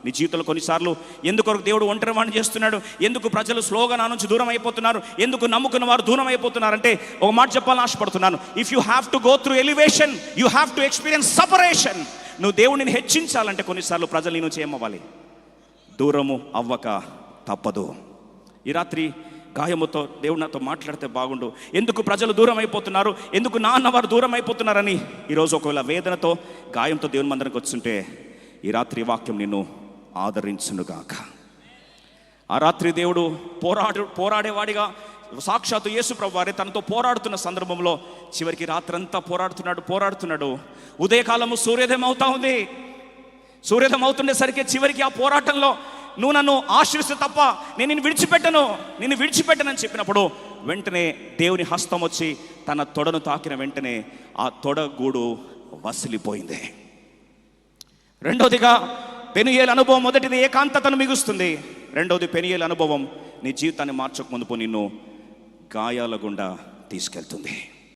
నీ జీవితంలో కొన్నిసార్లు ఎందుకు దేవుడు ఒంటరి వాడిని చేస్తున్నాడు, ఎందుకు ప్రజలు స్లోగా నా నుంచి దూరం అయిపోతున్నారు, ఎందుకు నమ్ముకున్న వారు దూరం అయిపోతున్నారంటే ఒక మాట చెప్పాలని ఆశపడుతున్నాను. If you have to go through elevation, you have to experience separation. నువ్వు దేవుడిని హెచ్చించాలంటే కొన్నిసార్లు ప్రజలు నీ నుంచి ఏమవ్వాలి, దూరము అవ్వక తప్పదు. ఈ రాత్రి గాయముతో దేవుడు నాతో మాట్లాడితే బాగుండు. ఎందుకు ప్రజలు దూరం అయిపోతున్నారు, ఎందుకు నా అన్నవారు దూరం అయిపోతున్నారని ఈరోజు ఒకవేళ వేదనతో గాయంతో దేవుని మందిరానికి వచ్చుంటే ఈ రాత్రి వాక్యం నిన్ను ఆదరించునుగాక. ఆ రాత్రి దేవుడు పోరాడేవాడిగా సాక్షాత్తు యేసు ప్రభువు వారే తనతో పోరాడుతున్న సందర్భంలో చివరికి రాత్రంతా పోరాడుతున్నాడు. ఉదయకాలము సూర్యోదయం అవుతా ఉంది. సూర్యోదయం అవుతుండేసరికి చివరికి ఆ పోరాటంలో నువ్వు నన్ను ఆశీర్వదిస్తే తప్ప నేను నిన్ను విడిచిపెట్టనని చెప్పినప్పుడు వెంటనే దేవుని హస్తం వచ్చి తన తొడను తాకిన వెంటనే ఆ తొడగూడు వసిలిపోయింది. రెండోదిగా పెనుయేలు అనుభవం, మొదటిది ఏకాంతతను మిగుస్తుంది. రెండోది పెనుయేలు అనుభవం నీ జీవితాన్ని మార్చక ముందు నిన్ను గాయాల గుండా తీసుకెళ్తుంది.